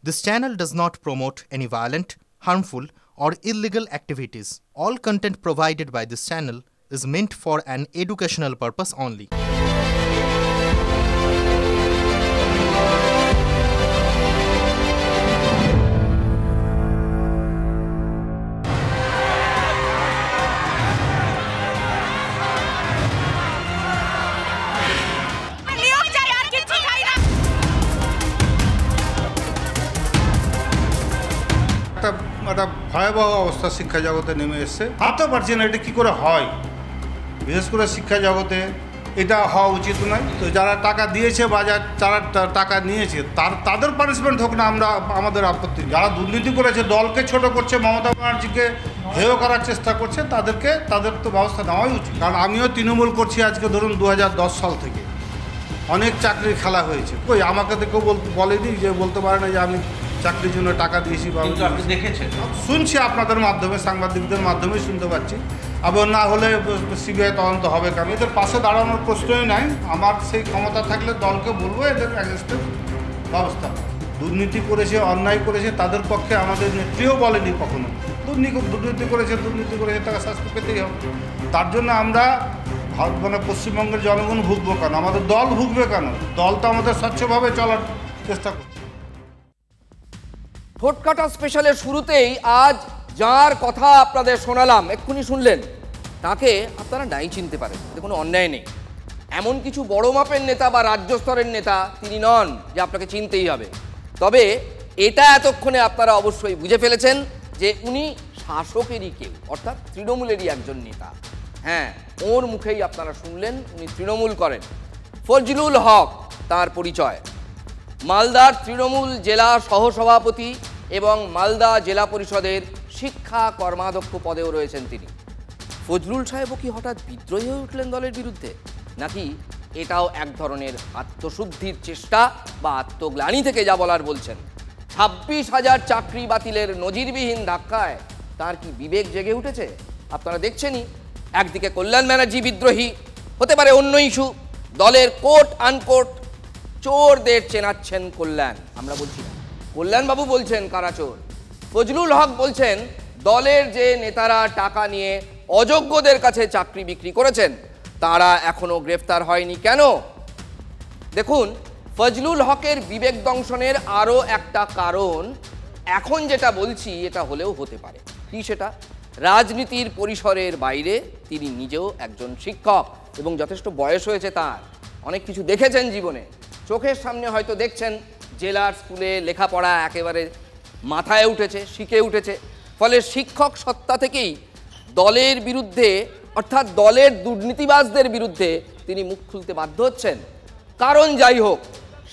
This channel does not promote any violent, harmful, or illegal activities. All content provided by this channel is meant for an educational purpose only. একটা ভয়াবহ অবস্থা শিক্ষা জগতে নেমে এসছে। ভাবতে পারছি না এটা কী করে হয়, বিশেষ করে শিক্ষা জগতে এটা হওয়া উচিত নয়। তো যারা টাকা দিয়েছে বা যারা টাকা নিয়েছে তাদের পানিশমেন্ট হোক না, আমাদের আপত্তি। যারা দুর্নীতি করেছে, দলকে ছোট করছে, মমতা ব্যানার্জিকে হেয় করার চেষ্টা করছে, তাদের তো ব্যবস্থা নেওয়াই উচিত। কারণ আমিও তৃণমূল করছি আজকে ধরুন 2010 সাল থেকে। অনেক চাকরির খেলা হয়েছে, কই আমাকে তো কেউ বলেনি যে বলতে পারে না যে আমি চাকরির জন্য টাকা দিয়েছি বা দেখেছেন। শুনছি আপনাদের মাধ্যমে, সাংবাদিকদের মাধ্যমে শুনতে পাচ্ছি। আবার না হলে সিবিআই তদন্ত হবে, কারণ এদের পাশে দাঁড়ানোর প্রশ্নই নাই। আমার সেই ক্ষমতা থাকলে দলকে বলবো এদের অ্যাগেনস্টে ব্যবস্থা। দুর্নীতি করেছে, অন্যায় করেছে, তাদের পক্ষে আমাদের নেত্রীও বলেনি কখনো দুর্নীতি করেছে তাকে শাস্তি পেতেই হবে। তার জন্য আমরা পশ্চিমবঙ্গের জনগণ ভুগবো কেন, আমাদের দল ভুগবে কেন? দল তো আমাদের স্বচ্ছভাবে চলার চেষ্টা করছে। ঠোঁটকাটা স্পেশালের শুরুতেই আজ যার কথা আপনাদের শোনালাম, এক্ষুনি শুনলেন, তাকে আপনারা নাই চিনতে পারেন, এতে কোনো অন্যায় নেই। এমন কিছু বড় মাপের নেতা বা রাজ্য স্তরের নেতা তিনি নন যে আপনাকে চিনতেই হবে। তবে এটা এতক্ষণে আপনারা অবশ্যই বুঝে ফেলেছেন যে উনি শাসকেরই কেউ, অর্থাৎ তৃণমূলেরই একজন নেতা। হ্যাঁ, ওর মুখেই আপনারা শুনলেন উনি তৃণমূল করেন। ফজলুল হক তার পরিচয়। মালদার তৃণমূল জেলা সহসভাপতি এবং মালদা জেলা পরিষদের শিক্ষা কর্মাধ্যক্ষ পদেও রয়েছেন তিনি। ফজলুল সাহেবও কি হঠাৎ বিদ্রোহী হয়ে উঠলেন দলের বিরুদ্ধে, নাকি এটাও এক ধরনের আত্মশুদ্ধির চেষ্টা বা আত্মগ্লানি থেকে যা বলার বলছেন? 26,000 চাকরি বাতিলের নজিরবিহীন ধাক্কায় তার কি বিবেক জেগে উঠেছে? আপনারা দেখছেনই, একদিকে কল্যাণ ব্যানার্জি বিদ্রোহী, হতে পারে অন্য ইস্যু, দলের কোট আনকোট চোরদের চেনাচ্ছেন কল্যাণ। আমরা বলছি না, কল্যাণবাবু বলছেন কারা চোর। ফজলুল হক বলছেন দলের যে নেতারা টাকা নিয়ে অযোগ্যদের কাছে চাকরি বিক্রি করেছেন তারা এখনো গ্রেফতার হয়নি কেন? দেখুন, ফজলুল হকের বিবেক দংশনের আরও একটা কারণ এখন যেটা বলছি এটা হলেও হতে পারে। কি সেটা? রাজনীতির পরিসরের বাইরে তিনি নিজেও একজন শিক্ষক এবং যথেষ্ট বয়স হয়েছে তার, অনেক কিছু দেখেছেন জীবনে, চোখের সামনে হয়তো দেখছেন জেলার স্কুলে লেখাপড়া একেবারে মাথায় উঠেছে, শিখে উঠেছে। ফলে শিক্ষক সত্তা থেকেই দলের বিরুদ্ধে, অর্থাৎ দলের দুর্নীতিবাজদের বিরুদ্ধে তিনি মুখ খুলতে বাধ্য হচ্ছেন। কারণ যাই হোক,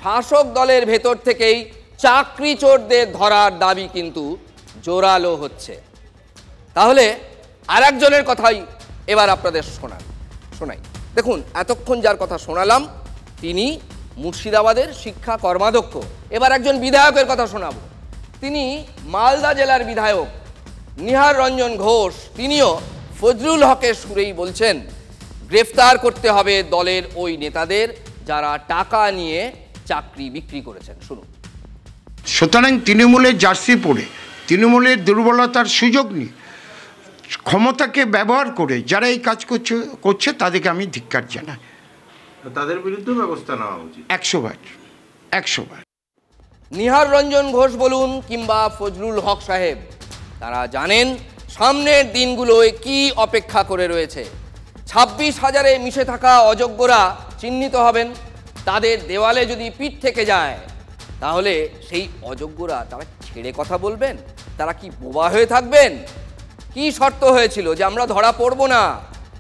শাসক দলের ভেতর থেকেই চাকরি চোরদের ধরার দাবি কিন্তু জোরালো হচ্ছে। তাহলে আর একজনের কথাই এবার আপনাদের শোনাই। দেখুন, এতক্ষণ যার কথা শোনালাম তিনি মুর্শিদাবাদের শিক্ষা কর্মাধ্যক্ষ। এবার একজন বিধায়কের কথা শোনাবো। তিনি মালদা জেলার বিধায়ক নিহার রঞ্জন ঘোষ। তিনিও ফজলুল হকের সুরেই বলছেন গ্রেফতার করতে হবে দলের ওই নেতাদের যারা টাকা নিয়ে চাকরি বিক্রি করেছেন। শুনুন। সুতরাং তৃণমূলের জার্সি পরে, তৃণমূলের দুর্বলতার সুযোগ নিয়ে, ক্ষমতাকে ব্যবহার করে যারা এই কাজ করছে তাদেরকে আমি ধিক্কার জানাই। তাদের বিরুদ্ধে ব্যবস্থা নেওয়া উচিত 100 বার। নিহার রঞ্জন ঘোষ বলুন কিংবা ফজলুল হক সাহেব, তারা জানেন সামনের দিনগুলোয় কি অপেক্ষা করে রয়েছে। 26,000-এ মিশে থাকা অযোগ্যরা চিহ্নিত হবেন। তাদের দেওয়ালে যদি পিঠ থেকে যায় তাহলে সেই অযোগ্যরা তারা ছেড়ে কথা বলবেন? তারা কি বোবা হয়ে থাকবেন? কি শর্ত হয়েছিল যে আমরা ধরা পড়ব না?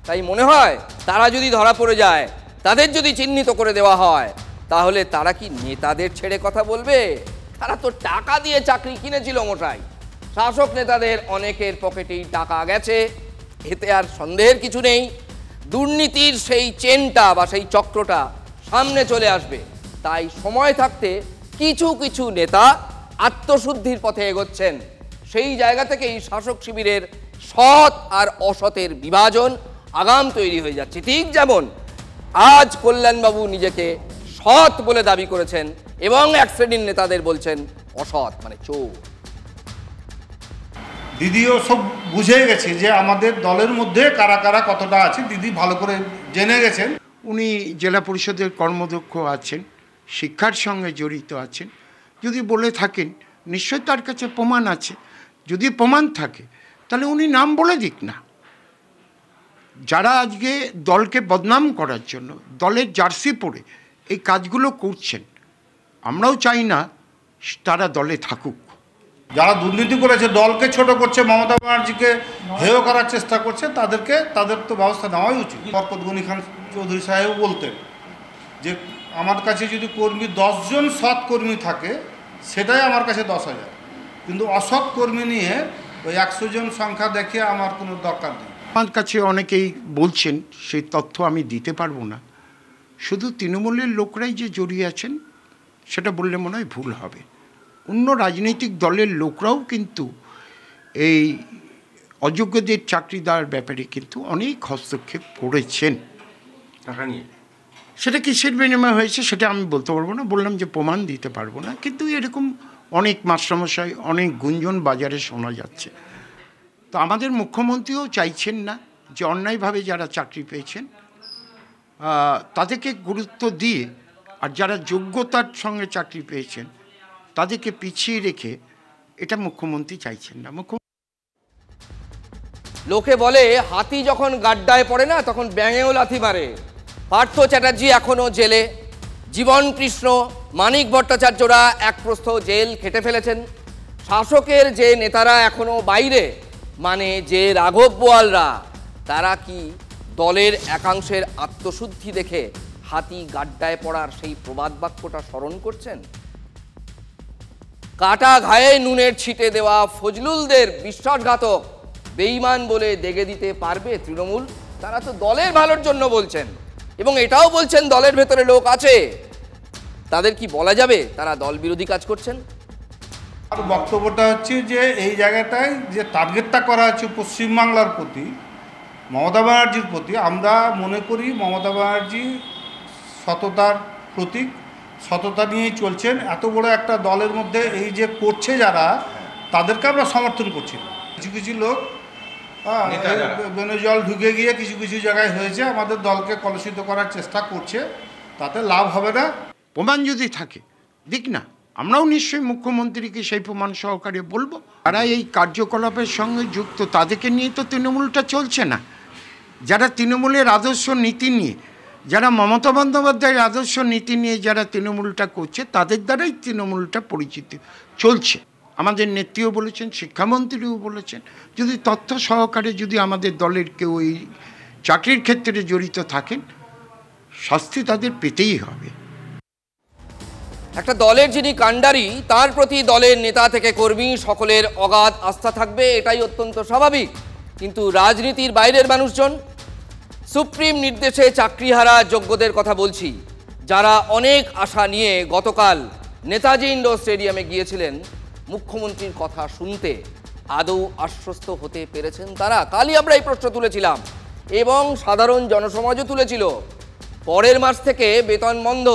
তাই মনে হয় তারা যদি ধরা পড়ে যায়, তাদের যদি চিহ্নিত করে দেওয়া হয়, তাহলে তারা কি নেতাদের ছেড়ে কথা বলবে? তারা তো টাকা দিয়ে চাকরি কিনেছিল মশাই। শাসক নেতাদের অনেকের পকেটেই টাকা গেছে, এতে আর সন্দেহের কিছু নেই। দুর্নীতির সেই চেনটা বা সেই চক্রটা সামনে চলে আসবে। তাই সময় থাকতে কিছু নেতা আত্মশুদ্ধির পথে এগোচ্ছেন। সেই জায়গা থেকেই শাসক শিবিরের সৎ আর অসতের বিভাজন আগাম তৈরি হয়ে যাচ্ছে। ঠিক যেমন আজ কল্যাণবাবু নিজেকে সৎ বলে দাবি করেছেন এবং এক শ্রেণীর নেতাদের বলছেন অসৎ মানে চোর। দিদিও সব বুঝে গেছে যে আমাদের দলের মধ্যে কারা কারা কতটা আছে, দিদি ভালো করে জেনে গেছেন। উনি জেলা পরিষদের কর্মদক্ষ আছেন, শিক্ষার সঙ্গে জড়িত আছেন। যদি বলে থাকেন নিশ্চয়ই তার কাছে প্রমাণ আছে। যদি প্রমাণ থাকে তাহলে উনি নাম বলে দিক না। যারা আজকে দলকে বদনাম করার জন্য দলের জার্সি পরে এই কাজগুলো করছেন, আমরাও চাই না তারা দলে থাকুক। যারা দুর্নীতি করেছে, দলকে ছোট করছে, মমতা ব্যানার্জিকে হেয় করার চেষ্টা করছে, তাদের তো ব্যবস্থা নেওয়াই উচিত। বরকত গনি খান চৌধুরী সাহেব বলতেন যে আমার কাছে যদি কর্মী 10 জন সৎ কর্মী থাকে সেটাই আমার কাছে 10,000, কিন্তু অসৎ কর্মী নিয়ে ওই 100 জন সংখ্যা দেখে আমার কোনো দরকার নেই। আমার কাছে অনেকেই বলছেন, সেই তথ্য আমি দিতে পারবো না। শুধু তৃণমূলের লোকরাই যে জড়িয়ে আছেন সেটা বললে মনে হয় ভুল হবে। অন্য রাজনৈতিক দলের লোকরাও কিন্তু এই অযোগ্যদের চাকরি দেওয়ার ব্যাপারে কিন্তু অনেক হস্তক্ষেপ করেছেন। টাকা নিয়ে সেটা কিসের বিনিময় হয়েছে সেটা আমি বলতে পারবো না, বললাম যে প্রমাণ দিতে পারবো না। কিন্তু এরকম অনেক মাস্টারমশাই, অনেক গুঞ্জন বাজারে শোনা যাচ্ছে। তো আমাদের মুখ্যমন্ত্রীও চাইছেন না যে অন্যায়ভাবে যারা চাকরি পেয়েছেন তাদেরকে গুরুত্ব দিয়ে, আর যারা যোগ্যতার সঙ্গে চাকরি পেয়েছেন তাদেরকে পিছিয়ে রেখে এটা মুখ্যমন্ত্রী চাইছেন না। লোকে বলে হাতি যখন গাড্ডায় পড়ে না তখন ব্যাঙেও লাথি মারে। পার্থ চ্যাটার্জি এখনো জেলে, জীবন কৃষ্ণ, মানিক ভট্টাচার্যরা এক প্রস্থ জেল খেটে ফেলেছেন। শাসকের যে নেতারা এখনো বাইরে, মানে যে রাঘব বোয়ালরা, তারা কি দলের একাংশের আত্মশুদ্ধি দেখে হাতি গাড্ডায় পড়ার সেই প্রবাদ বাক্যটা স্মরণ করছেন? কাটা ঘায়ে নুনের ছিটে দেওয়া ফজলুলদের বিশ্বাসঘাতক, বেঈমান বলে দেগে দিতে পারবে তৃণমূল? তারা তো দলের ভালোর জন্য বলছেন, এবং এটাও বলছেন দলের ভেতরে লোক আছে। তাদের কি বলা যাবে তারা দল বিরোধী কাজ করছেন? আর বক্তব্যটা হচ্ছে যে এই জায়গাটায় যে টার্গেটটা করা হচ্ছে পশ্চিমবাংলার প্রতি, মমতা ব্যানার্জির প্রতি, আমরা মনে করি মমতা ব্যানার্জি সততার প্রতীক, সততা নিয়েই চলছেন। এত বড় একটা দলের মধ্যে এই যে করছে যারা, তাদেরকে আমরা সমর্থন করছি না। কিছু কিছু লোক বেনে জল ঢুকে গিয়ে কিছু কিছু জায়গায় হয়েছে, আমাদের দলকে কলুষিত করার চেষ্টা করছে, তাতে লাভ হবে না। প্রমাণ যদি থাকে দিক না, আমরাও নিশ্চয়ই মুখ্যমন্ত্রীকে সেই প্রমাণ সহকারে বলবো। যারা এই কার্যকলাপের সঙ্গে যুক্ত তাদেরকে নিয়ে তো তৃণমূলটা চলছে না। যারা তৃণমূলের আদর্শ নীতি নিয়ে, যারা মমতা বন্দ্যোপাধ্যায়ের আদর্শ নীতি নিয়ে যারা তৃণমূলটা করছে, তাদের দ্বারাই তৃণমূলটা পরিচিত চলছে। আমাদের নেত্রীও বলেছেন, শিক্ষামন্ত্রীও বলেছেন, যদি তথ্য সহকারে যদি আমাদের দলের কেউ এই চাকরির ক্ষেত্রে জড়িত থাকেন, শাস্তি তাদের পেতেই হবে। একটা দলের যিনি কাণ্ডারি, তার প্রতি দলের নেতা থেকে কর্মী সকলের অগাধ আস্থা থাকবে, এটাই অত্যন্ত স্বাভাবিক। কিন্তু রাজনীতির বাইরের মানুষজন, সুপ্রিম নির্দেশে চাকরিহারা যোগ্যদের কথা বলছি, যারা অনেক আশা নিয়ে গতকাল নেতাজি ইন্ডোর স্টেডিয়ামে গিয়েছিলেন মুখ্যমন্ত্রীর কথা শুনতে, আদৌ আশ্বস্ত হতে পেরেছেন তারা? কালই আমরা এই প্রশ্ন তুলেছিলাম এবং সাধারণ জনসমাজও তুলেছিল। পরের মাস থেকে বেতন বন্ধ,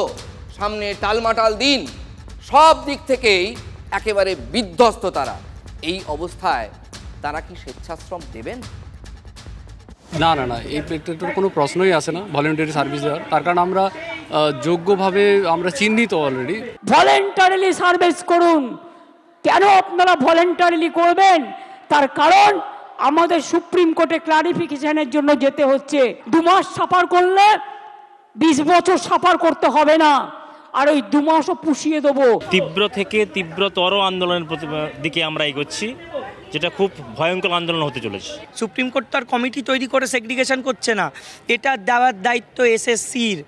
সামনে টালমাটাল দিন, সব দিক থেকেই একেবারে বিধ্বস্ত তারা। এই অবস্থায় তারা কি স্বেচ্ছাশ্রম দেবেন? না না না, এই কোনো প্রশ্নই আসে না ভলেন্টারি সার্ভিস দেওয়ার। তার কারণ আমরা যোগ্যভাবে আমরা চিহ্নিত অলরেডি। ভলেন্টারিলি সার্ভিস করুন। কেন আপনারা ভলেন্টারিলি করবেন? তার কারণ আমাদের সুপ্রিম কোর্টে ক্লারিফিকেশনের জন্য যেতে হচ্ছে। 2 মাস সাফার করলে 20 বছর সাফার করতে হবে না, আর ওই 2 মাসও পুষিয়ে দেবো। তীব্র থেকে তীব্রতর আন্দোলনের দিকে আমরা এগোচ্ছি, যেটা খুব ভয়ঙ্কর আন্দোলন হতে চলেছে। সুপ্রিম কোর্ট তার কমিটি তৈরি করে সেগ্রিগেশন করছে না, এটা দেওয়ার দায়িত্ব এসএসসির।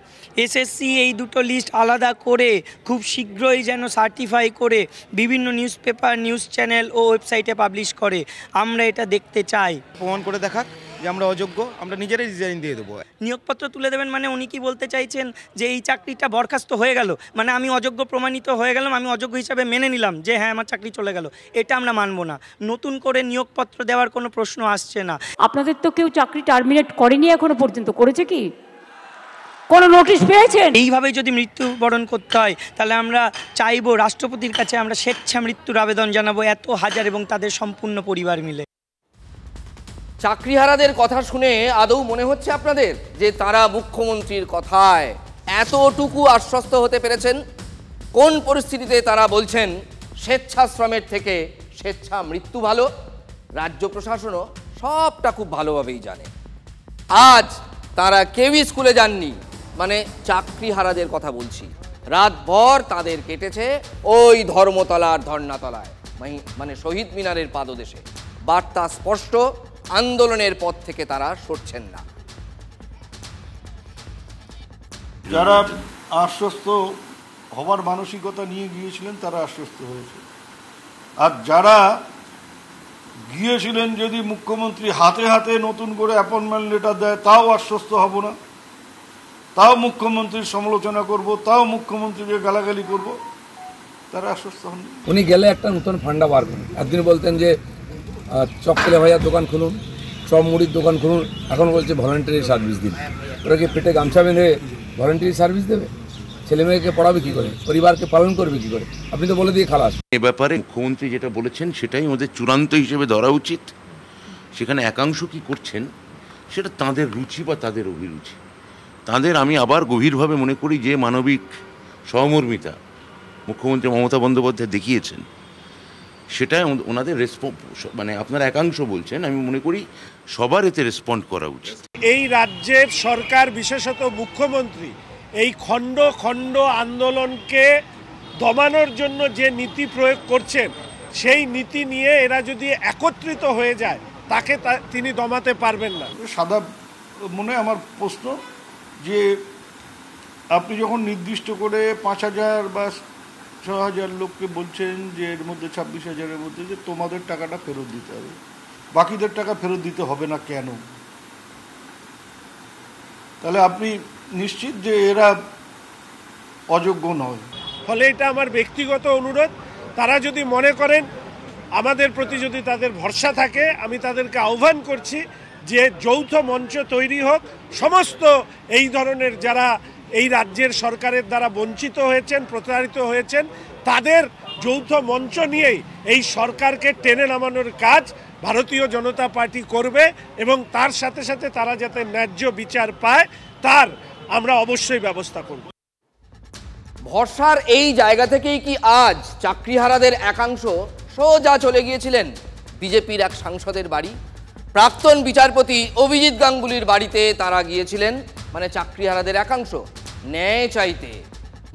এসএসসি এই দুটো লিস্ট আলাদা করে খুব শীঘ্রই যেন সার্টিফাই করে বিভিন্ন নিউজ পেপার, নিউজ চ্যানেল ও ওয়েবসাইটে পাবলিশ করে। আমরা এটা দেখতে চাই। প্রমাণ করে দেখাক যে আমরা অযোগ্য, আমরা নিজেরাই রিজাইন দিয়ে দেবো। নিয়োগপত্র তুলে দেবেন মানে উনি কি বলতে চাইছেন যে এই চাকরিটা বরখাস্ত হয়ে গেল, মানে আমি অযোগ্য প্রমাণিত হয়ে গেলাম, আমি অযোগ্য হিসাবে মেনে নিলাম যে হ্যাঁ আমার চাকরি চলে গেল? এটা আমরা মানব না। নতুন করে নিয়োগপত্র দেওয়ার কোনো প্রশ্ন আসছে না। আপনাদের তো কেউ চাকরি টার্মিনেট করেনি এখনো পর্যন্ত, করেছে কি? কোনো নোটিশ পেয়েছেন? এইভাবে যদি মৃত্যুবরণ করতে হয় তাহলে আমরা চাইবো রাষ্ট্রপতির কাছে আমরা স্বেচ্ছা মৃত্যুর আবেদন জানাবো, এত হাজার এবং তাদের সম্পূর্ণ পরিবার মিলে। চাকরিহারাদের কথা শুনে আদৌ মনে হচ্ছে আপনাদের যে তারা মুখ্যমন্ত্রীর কথায় এতটুকু আশ্বস্ত হতে পেরেছেন? কোন পরিস্থিতিতে তারা বলছেন স্বেচ্ছাশ্রমের থেকে স্বেচ্ছা মৃত্যু ভালো? রাজ্য প্রশাসনও সবটা খুব ভালোভাবেই জানে। আজ তারা কেউই স্কুলে যাননি, মানে চাকরিহারাদের কথা বলছি। রাতভর তাদের কেটেছে ওই ধর্মতলার ধর্নাতলায়, মানে শহীদ মিনারের পাদদেশে। বার্তা স্পষ্ট, আন্দোলনের পথ থেকে তারা সরছেন না। যারা আশ্বস্ত হবার মানসিকতা নিয়ে গিয়েছিলেন তারা আশ্বস্ত হয়েছে, আর যারা গিয়েছিলেন যদি মুখ্যমন্ত্রী হাতে হাতে নতুন করে অ্যাপয়েন্টমেন্ট লেটার দেয় তাও আশ্বস্ত হব না, তাও মুখ্যমন্ত্রীর সমালোচনা করব, তাও মুখ্যমন্ত্রীকে গালাগালি করব, তারা আশ্বস্ত হন। উনি গেলে একটা নতুন ফান্ডা বার করুন। একদিন বলতেন যে চকলেট ভাইয়ার দোকান খুলুন, চপ মুড়ির দোকান খুলুন, এখন বলছে ভলেন্টারি সার্ভিস দিন। ওরা কি পেটে গামছা বেঁধে ভলেন্টারি সার্ভিস দেবে? ছেলে মেয়েকে পড়াবে কী করে, পরিবারকে পালন করবে কী করে? আপনি তো বলে দিয়ে খালাস। এ ব্যাপারে মুখ্যমন্ত্রী যেটা বলেছেন সেটাই ওদের চূড়ান্ত হিসেবে ধরা উচিত। সেখানে একাংশ কি করছেন সেটা তাদের রুচি বা তাদের অভিরুচি। তাদের আমি আবার গভীরভাবে মনে করি যে মানবিক সহমর্মিতা মুখ্যমন্ত্রী মমতা বন্দ্যোপাধ্যায় দেখিয়েছেন, সেটা ওনাদের মানে আপনারা একাংশ বলছেন, আমি মনে করি সবার এতে রেসপন্ড করা উচিত। এই রাজ্যের সরকার, বিশেষত মুখ্যমন্ত্রী, এই খণ্ড খণ্ড আন্দোলনকে দমানোর জন্য যে নীতি প্রয়োগ করছেন, সেই নীতি নিয়ে এরা যদি একত্রিত হয়ে যায় তাকে তিনি দমাতে পারবেন না। সাদা মনে আমার প্রশ্ন যে আপনি যখন নির্দিষ্ট করে 5,000 বা 6,000 লোককে বলছেন যে এর মধ্যে 26,000-এর মধ্যে যে তোমাদের টাকাটা ফেরত দিতে হবে, বাকিদের টাকা ফেরত দিতে হবে না কেন? তাহলে আপনি নিশ্চিত যে এরা অযোগ্য নয়। ফলে এটা আমার ব্যক্তিগত অনুরোধ, তারা যদি মনে করেন আমাদের প্রতি যদি তাদের ভরসা থাকে, আমি তাদেরকে আহ্বান করছি যে যৌথ মঞ্চ তৈরি হোক। সমস্ত এই ধরনের যারা এই রাজ্যের সরকারের দ্বারা বঞ্চিত হয়েছেন, প্রতারিত হয়েছেন, তাদের যৌথ মঞ্চ নিয়েই এই সরকারকে টেনে নামানোর কাজ ভারতীয় জনতা পার্টি করবে, এবং তার সাথে সাথে তারা যাতে ন্যায্য বিচার পায় তার আমরা অবশ্যই ব্যবস্থা করব। ভরসার এই জায়গা থেকেই কি আজ চাকরিহারাদের একাংশ সোজা চলে গিয়েছিলেন বিজেপির এক সাংসদের বাড়ি? প্রাক্তন বিচারপতি অভিজিৎ গাঙ্গুলির বাড়িতে তারা গিয়েছিলেন, মানে চাকরিহারাদের একাংশ ন্যায় চাইতে।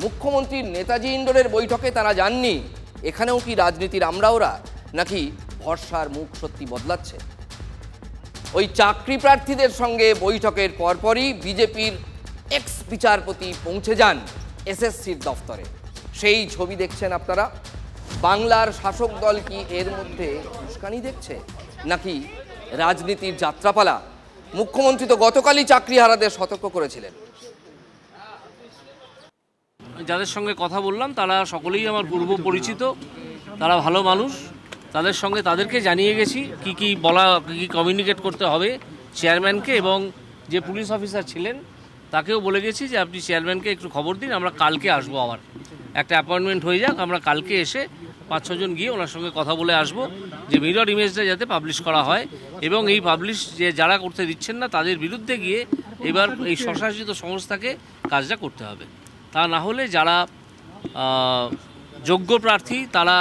মুখ্যমন্ত্রীর নেতাজি ইন্ডোরের বৈঠকে তারা যাননি। এখানেও কি রাজনীতির আমরাওরা, নাকি ভরসার মুখ সত্যি বদলাচ্ছে? ওই চাকরি প্রার্থীদের সঙ্গে বৈঠকের পরপরই বিজেপির এক্স বিচারপতি পৌঁছে যান এসএসসির দফতরে। সেই ছবি দেখছেন আপনারা। বাংলার শাসক দল কি এর মধ্যে উস্কানি দেখছে, নাকি রাজনীতির যাত্রাপালা? মুখ্যমন্ত্রী তো গতকালই চাকরিহারাদের সতর্ক করেছিলেন। যাদের সঙ্গে কথা বললাম তারা সকলেই আমার পূর্ব পরিচিত, তারা ভালো মানুষ। তাদের সঙ্গে তাদেরকে জানিয়ে গেছি কি কি বলা, কি কমিউনিকেট করতে হবে চেয়ারম্যানকে, এবং যে পুলিশ অফিসার ছিলেন তাকেও বলে গেছি যে আপনি চেয়ারম্যানকে একটু খবর দিন, আমরা কালকে আসবো। আবার একটা অ্যাপয়েন্টমেন্ট হয়ে যাক, আমরা কালকে এসে 5-6 জন গিয়ে ওনার সঙ্গে কথা বলে আসবো যে মিরর ইমেজটা যাতে পাবলিশ করা হয়, এবং এই পাবলিশ যে যারা করতে দিচ্ছেন না তাদের বিরুদ্ধে গিয়ে এবার এই স্বশাসিত সংস্থাকে কাজটা করতে হবে। তা না হলে যারা যোগ্য প্রার্থী তারা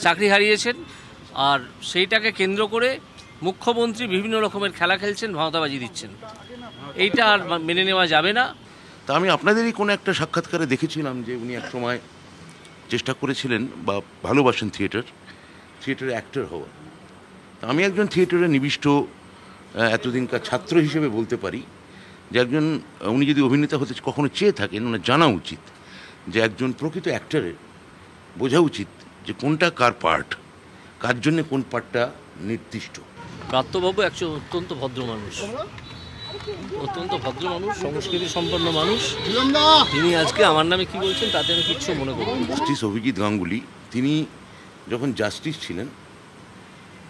চাকরি হারিয়েছেন, আর সেইটাকে কেন্দ্র করে মুখ্যমন্ত্রী বিভিন্ন রকমের খেলা খেলছেন, ভাওতাবাজি দিচ্ছেন, এইটা আর মেনে নেওয়া যাবে না। তা আমি আপনাদেরই কোনো একটা সাক্ষাৎকারে দেখেছিলাম যে উনি এক সময় চেষ্টা করেছিলেন বা ভালোবাসেন থিয়েটারে অ্যাক্টর হওয়া। তা আমি একজন থিয়েটারে নিবিষ্ট এতদিনকার ছাত্র হিসেবে বলতে পারি যে একজন উনি যদি অভিনেতা হতে কখনো চেয়ে থাকেন, ওনার জানা উচিত যে একজন প্রকৃত অ্যাক্টরের বোঝা উচিত যে কোনটা কার পার্ট, কার জন্যে কোন পার্টটা নির্দিষ্ট। প্রাত্যবাবু একজন অত্যন্ত ভদ্র মানুষ, সংস্কৃতি সম্পন্ন মানুষ। তিনি আজকে আমার নামে কি বলছেন তাতে আমি কিচ্ছু মনে করি। জাস্টিস অভিজিৎ গাঙ্গুলি তিনি যখন জাস্টিস ছিলেন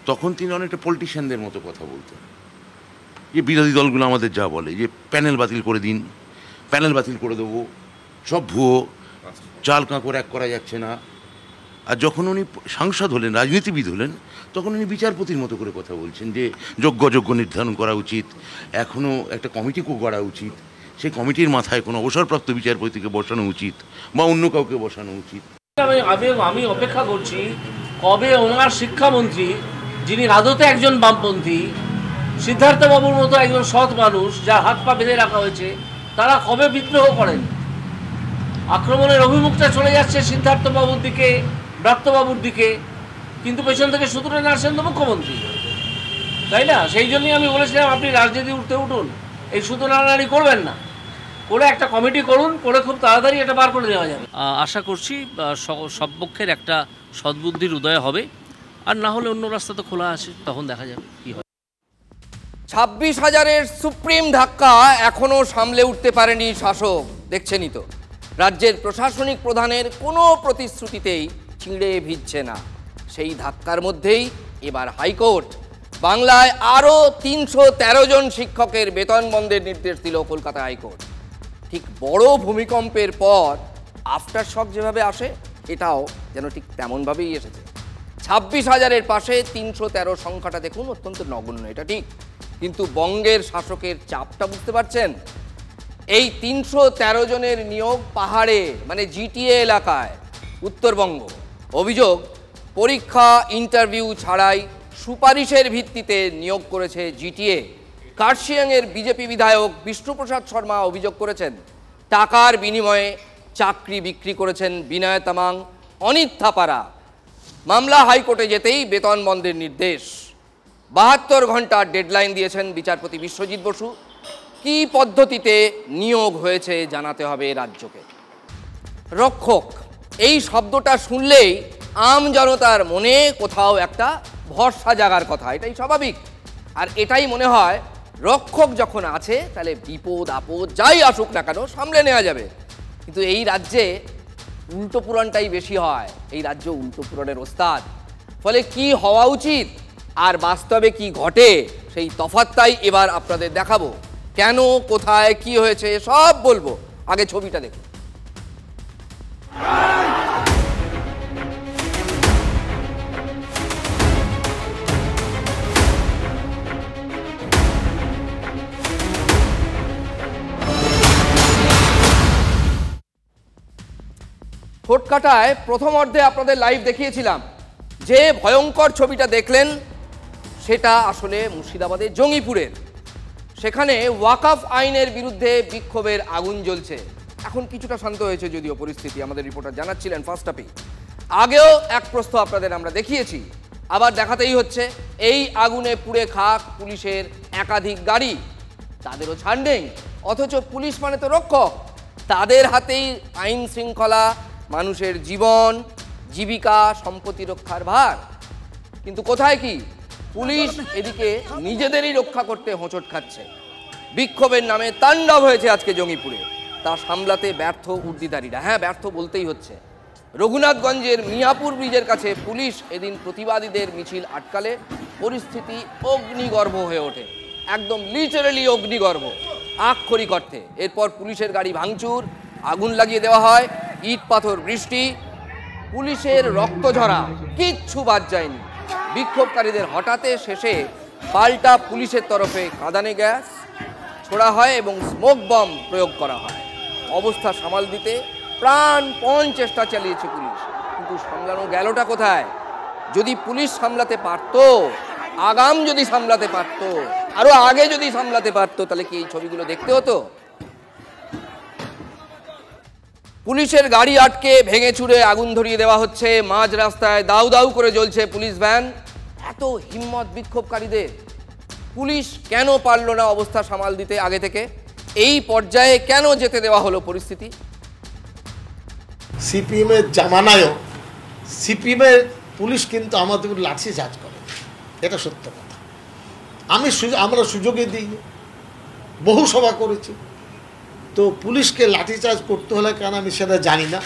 তখন তিনি অনেকটা পলিটিশিয়ানদের মতো কথা বলতেন, যে বিরোধী দলগুলো আমাদের যা বলে যে প্যানেল বাতিল করে দিন, প্যানেল বাতিল করে দেবো, সব ভুয়ো, চাল কাঁকড় এক করা যাচ্ছে না। আর যখন উনি সাংসদ হলেন, রাজনীতিবিদ হলেন, তখন উনি বিচারপতির মতো করে কথা বলছেন যে যোগ্য অযোগ্য নির্ধারণ করা উচিত, এখনও একটা কমিটি গড়া উচিত, সেই কমিটির মাথায় কোনো অবসরপ্রাপ্ত বিচারপতিকে বসানো উচিত বা অন্য কাউকে বসানো উচিত। আমি অপেক্ষা করছি কবে ওনার শিক্ষামন্ত্রী, যিনি আদতে একজন বামপন্থী, সিদ্ধার্থ বাবুর মতো একজন সৎ মানুষ যার হাত পা বেঁধে রাখা হয়েছে, তারা কবে বিদ্রোহ করেন। আক্রমণের অভিমুখটা চলে যাচ্ছে সিদ্ধার্থ বাবুর দিকে, ব্রাত্যবাবুর দিকে, কিন্তু পেছন থেকে সুতরাং আসেন তো মুখ্যমন্ত্রী, তাই না? সেই জন্যই আমি বলেছিলাম আপনি রাজনীতি উঠুন, এই সুতরাং করবেন না, করে একটা কমিটি করুন, করে খুব তাড়াতাড়ি এটা বার করে দেওয়া যাবে। আশা করছি সব পক্ষের একটা সদ্বুদ্ধির উদয় হবে, আর না হলে অন্য রাস্তা তো খোলা আছে, তখন দেখা যাবে কি হয়। 26,000-এর সুপ্রিম ধাক্কা এখনো সামলে উঠতে পারেনি শাসক, দেখছেনই তো। রাজ্যের প্রশাসনিক প্রধানের কোনো প্রতিশ্রুতিতেই চিঁড়ে ভিজছে না। সেই ধাক্কার মধ্যেই এবার হাইকোর্ট বাংলায় আরও 313 জন শিক্ষকের বেতন বন্ধের নির্দেশ দিল কলকাতা হাইকোর্ট। ঠিক বড় ভূমিকম্পের পর আফটার শক যেভাবে আসে, এটাও যেন ঠিক তেমনভাবেই এসেছে। 26,000-এর পাশে 313 সংখ্যাটা দেখুন, অত্যন্ত নগণ্য, এটা ঠিক, কিন্তু বঙ্গের শাসকের চাপটা বুঝতে পারছেন? এই 313 জনের নিয়োগ পাহাড়ে, মানে জিটিএ এলাকায়, উত্তরবঙ্গ। অভিযোগ, পরীক্ষা ইন্টারভিউ ছাড়াই সুপারিশের ভিত্তিতে নিয়োগ করেছে জিটিএ। কার্শিয়াংয়ের বিজেপি বিধায়ক বিষ্ণুপ্রসাদ শর্মা অভিযোগ করেছেন টাকার বিনিময়ে চাকরি বিক্রি করেছেন বিনয় তামাং, অনিত থাপারা। মামলা হাইকোর্টে যেতেই বেতন বন্ধের নির্দেশ। 72 ঘন্টার ডেডলাইন দিয়েছেন বিচারপতি বিশ্বজিৎ বসু। কী পদ্ধতিতে নিয়োগ হয়েছে জানাতে হবে রাজ্যকে। রক্ষক, এই শব্দটা শুনলেই আম জনতার মনে কোথাও একটা ভরসা জাগার কথা, এটাই স্বাভাবিক। আর এটাই মনে হয়, রক্ষক যখন আছে তাহলে বিপদ আপদ যাই আসুক না কেন সামলে নেওয়া যাবে। কিন্তু এই রাজ্যে উল্টো পুরাণটাই বেশি হয়, এই রাজ্য উল্টো পুরাণের ওস্তাদ। ফলে কি হওয়া উচিত আর বাস্তবে কি ঘটে, সেই তফাৎটাই এবার আপনাদের দেখাবো। কেন, কোথায়, কি হয়েছে সব বলবো, আগে ছবিটা দেখুন। ঠোঁটকাটায় প্রথম অর্ধে আপনাদের লাইভ দেখিয়েছিলাম, যে ভয়ঙ্কর ছবিটা দেখলেন সেটা আসলে মুর্শিদাবাদের জঙ্গিপুরের। সেখানে ওয়াকফ আইনের বিরুদ্ধে বিক্ষোভের আগুন জ্বলছে। এখন কিছুটা শান্ত হয়েছে যদিও পরিস্থিতি, আমাদের রিপোর্টার জানাচ্ছিলেন ফার্স্ট হাফে। আগেও এক প্রশ্ন আপনাদের আমরা দেখিয়েছি, আবার দেখাতেই হচ্ছে। এই আগুনে পুড়ে খাক পুলিশের একাধিক গাড়ি, তাদেরও ছাড় নেই। অথচ পুলিশ মানে তো রক্ষক, তাদের হাতেই আইন শৃঙ্খলা, মানুষের জীবন, জীবিকা, সম্পত্তি রক্ষার ভার। কিন্তু কোথায় কি, পুলিশ এদিকে নিজেদেরই রক্ষা করতে হোঁচট খাচ্ছে। বিক্ষোভের নামে তাণ্ডব হয়েছে আজকে জঙ্গিপুরে, তা সামলাতে ব্যর্থ উর্দিদারীরা। হ্যাঁ, ব্যর্থ বলতেই হচ্ছে। রঘুনাথগঞ্জের মিয়াপুর ব্রিজের কাছে পুলিশ এদিন প্রতিবাদীদের মিছিল আটকালে পরিস্থিতি অগ্নিগর্ভ হয়ে ওঠে, একদম লিটারালি অগ্নিগর্ভ, আক্ষরিক অর্থে। এরপর পুলিশের গাড়ি ভাঙচুর, আগুন লাগিয়ে দেওয়া হয়, ইট পাথর বৃষ্টি, পুলিশের রক্তঝরা, কিচ্ছু বাদ যায়নি। বিক্ষোভকারীদের হঠাতে শেষে পাল্টা পুলিশের তরফে কাঁদানে গ্যাস ছোড়া হয় এবং স্মোক বম প্রয়োগ করা হয়। অবস্থা সামাল দিতে প্রাণপণ চেষ্টা চালিয়েছে পুলিশ, কিন্তু সামলানো গেলটা কোথায়? যদি পুলিশ সামলাতে পারত, আগাম যদি সামলাতে পারত, আরো আগে যদি সামলাতে পারত, তাহলে কি এই ছবিগুলো দেখতে হতো? পুলিশের গাড়ি আটকে ভেঙে চুরে আগুন ধরিয়ে দেওয়া হচ্ছে, মাঝ রাস্তায় দাউ দাউ করে জ্বলছে পুলিশ ভ্যান। এত হিম্মত বিক্ষোভকারীদের, পুলিশ কেন পারল না অবস্থা সামাল দিতে আগে থেকে? এই পর্যায়ে কেন যেতে দেওয়া হলো পরিস্থিতি? সিপিএমের জামানায়ও সিপিএমের পুলিশ কিন্তু আমাদের লাঠি চার্জ করে, এটা সত্য কথা। আমরা সুযোগে দিই, বহু সভা করেছি, তো পুলিশকে লাঠিচার্জ করতে হলে কেন আমি সেটা জানি না।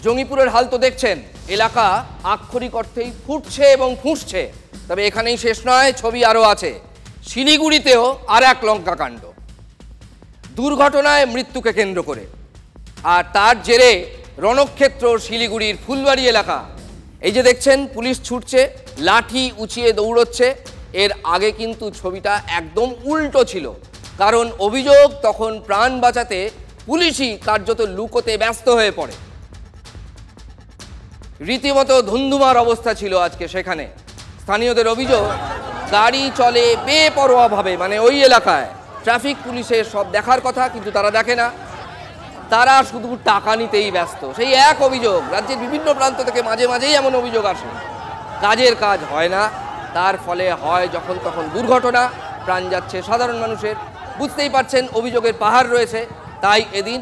জঙ্গিপুরের হাল তো দেখছেন, এলাকা আক্ষরিক অর্থেই ফুটছে এবং ফুঁসছে। তবে এখানেই শেষ নয়, ছবি আরও আছে। শিলিগুড়িতেও আর এক লঙ্কাকাণ্ড। দুর্ঘটনায় মৃত্যুকে কেন্দ্র করে। আর তার জেরে রণক্ষেত্র শিলিগুড়ির ফুলবাড়ি এলাকা। এই যে দেখছেন পুলিশ ছুটছে, লাঠি উঁচিয়ে দৌড়চ্ছে। এর আগে কিন্তু ছবিটা একদম উল্টো ছিল, কারণ অভিযোগ তখন প্রাণ বাঁচাতে পুলিশই কার্যত লুকোতে ব্যস্ত হয়ে পড়ে। রীতিমতো ধুন্ধুমার অবস্থা ছিল আজকে সেখানে। স্থানীয়দের অভিযোগ, গাড়ি চলে বেপরোয়াভাবে, মানে ওই এলাকায় ট্রাফিক পুলিশের সব দেখার কথা, কিন্তু তারা দেখে না, তারা শুধু টাকা নিতেই ব্যস্ত। সেই এক অভিযোগ রাজ্যের বিভিন্ন প্রান্ত থেকে মাঝে মাঝেই এমন অভিযোগ আসে। কাজের কাজ হয় না, তার ফলে হয় যখন তখন দুর্ঘটনা, প্রাণ যাচ্ছে সাধারণ মানুষের। বুঝতেই পারছেন অভিযোগের পাহাড় রয়েছে, তাই এদিন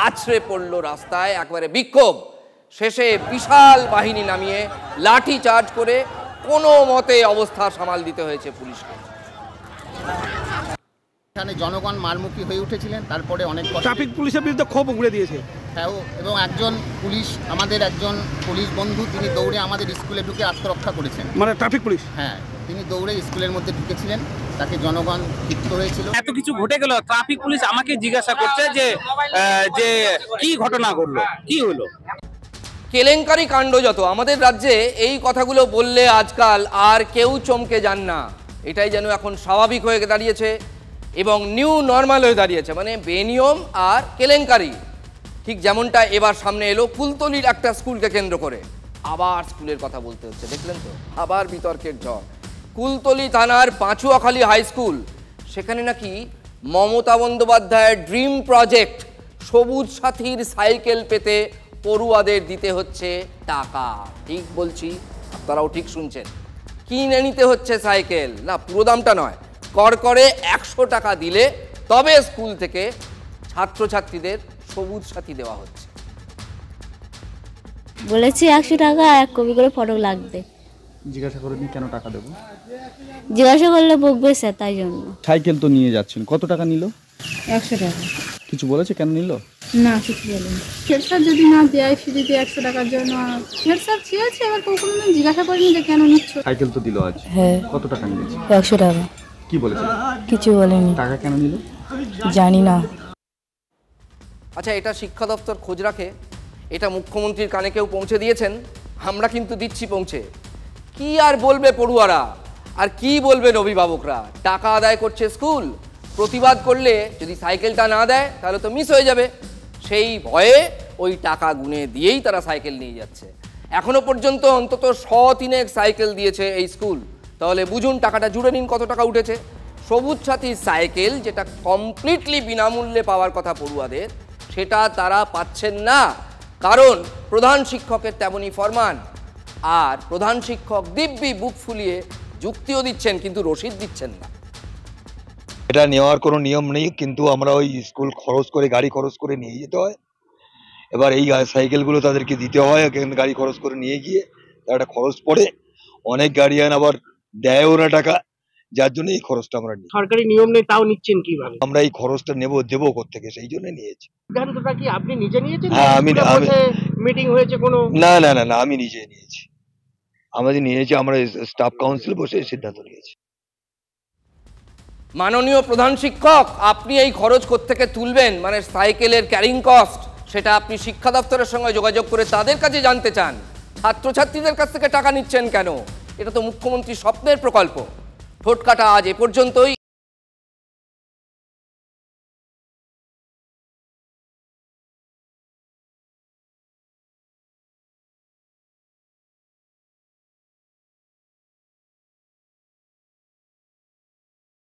আছড়ে পড়ল রাস্তায় একবারে বিক্ষোভ। শেষে বিশাল বাহিনী নামিয়ে লাঠি চার্জ করে কোনো মতে অবস্থা সামাল দিতে হয়েছে পুলিশকে। এখানে জনগণ মারমুখী হয়ে উঠেছিলেন, তারপরে অনেক ট্রাফিক পুলিশের বিরুদ্ধে ক্ষোভ উগড়ে দিয়েছে। হ্যাঁ, এবং একজন পুলিশ, আমাদের একজন পুলিশ বন্ধু, তিনি দৌড়ে আমাদের স্কুলে ঢুকে আত্মরক্ষা করেছেন। মানে ট্রাফিক পুলিশ? হ্যাঁ, তিনি দৌড়ে স্কুলের মধ্যে ঢুকেছিলেন, তাকে জনগণ ক্ষিপ্ত হয়েছিল। এত কিছু ঘটে গেল, ট্রাফিক পুলিশ আমাকে জিজ্ঞাসা করছে যে যে কি ঘটনা ঘটলো, কি হলো। কেলেঙ্কারি কাণ্ড যত আমাদের রাজ্যে, এই কথাগুলো বললে আজকাল আর কেউ চমকে যান না। এটাই যেন এখন স্বাভাবিক হয়ে দাঁড়িয়েছে এবং নিউ নর্মাল হয়ে দাঁড়িয়েছে, মানে বেনিয়ম আর কেলেঙ্কারি। ঠিক যেমনটা এবার সামনে এলো কুলতলির একটা স্কুলকে কেন্দ্র করে। আবার স্কুলের কথা বলতে হচ্ছে, দেখলেন তো, আবার বিতর্কের ঝড়। কুলতলি থানার পাঁচুয়াখালী হাই স্কুল, সেখানে নাকি মমতা বন্দ্যোপাধ্যায়ের ড্রিম প্রজেক্ট সবুজ সাথীর সাইকেল পেতে পড়ুয়াদের দিতে হচ্ছে টাকা। ঠিক বলছি, আপনারাও ঠিক শুনছেন, কিনে নিতে হচ্ছে সাইকেল। না, পুরো দামটা নয়, করে 100 টাকা দিলে তবে স্কুল থেকে ছাত্রছাত্রীদের সবুজ সাথী দেওয়া হচ্ছে। বলেছি 100 টাকা এক কপি করে ফটো লাগবে। জিজ্ঞাসা করেনি কেন টাকা দেবো, জিজ্ঞাসা করলে বকবে স্যার, তাই জন্য। সাইকেল তো নিয়ে যাচ্ছেন, কত টাকা নিল? 100 টাকা। কিছু বলেছে কেন নিল? না, কিছু বলেনি। হেড স্যার যদি না দেয় যদি 100 টাকার জন্য, হেড স্যার চেয়েছে, এবার কখনো জিজ্ঞাসা করিনি যে কেন নিচ্ছ। সাইকেল তো দিল আজ। হ্যাঁ। কত টাকা নিয়েছে? 100 টাকা। কি বলেছে? কিছু বলেনি। টাকা কেন নিল জানি না। আচ্ছা, এটা শিক্ষা দপ্তর খোঁজ রাখে, এটা মুখ্যমন্ত্রীর কানে কেউ পৌঁছে দিয়েছেন, আমরা কিন্তু দিচ্ছি পৌঁছে। কি আর বলবে পড়ুয়ারা, আর কি বলবেন অভিভাবকরা? টাকা আদায় করছে স্কুল, প্রতিবাদ করলে যদি সাইকেলটা না দেয় তাহলে তো মিস হয়ে যাবে। সেই ভয়ে ওই টাকা গুনে দিয়েই তারা সাইকেল নিয়ে যাচ্ছে। এখনো পর্যন্ত অন্তত 100-3 সাইকেল দিয়েছে এই স্কুল। তাহলে বুঝুন টাকাটা জুড়ে নিন, কত টাকা উঠেছে। সবুজ সাথীর সাইকেল, যেটা কমপ্লিটলি বিনামূল্যে পাওয়ার কথা পড়ুয়াদের, সেটা তারা পাচ্ছেন না, কারণ প্রধান শিক্ষকের তেমনই ফরমান। আর প্রধান শিক্ষক দিব্যি বুক ফুলিয়ে যুক্তিও দিচ্ছেন, কিন্তু রসিদ দিচ্ছেন না। এটা নেওয়ার কোনো নিয়ম নেই, কিন্তু আমরা ওই স্কুল খরচ করে, গাড়ি খরচ করে নিয়ে যেতে হয়। এবার এই সাইকেলগুলো তাদেরকে দিতে হয়, গাড়ি খরচ করে নিয়ে গিয়ে একটা খরচ পড়ে। অনেক গার্ডিয়ান আবার দেয়ও না টাকা, যার জন্য এই খরচটা আমরা নিই। সরকারি নিয়ম নেই, তাও নিচ্ছেন কিভাবে? আমরা এই খরচটা দেবো কোত্থেকে, সেই জন্য নিয়েছি। সিদ্ধান্তটা কি আপনি নিজে নিয়েছেন? হ্যাঁ, আমি মিটিং হয়েছে কোনো? না, আমি নিজে নিয়েছি। আমরা স্টাফ কাউন্সিল বসে সিদ্ধান্ত নিয়েছি। মাননীয় প্রধান শিক্ষক, আপনি এই খরচ কোত্থেকে তুলবেন, মানে সাইকেলের ক্যারিং কস্ট, সেটা আপনি শিক্ষা দপ্তরের সঙ্গে যোগাযোগ করে তাদের কাছে জানতে চান। ছাত্রছাত্রীদের কাছ থেকে টাকা নিচ্ছেন কেন? এটা তো মুখ্যমন্ত্রীর স্বপ্নের প্রকল্প। ঠোঁটকাটা আজ এ পর্যন্তই।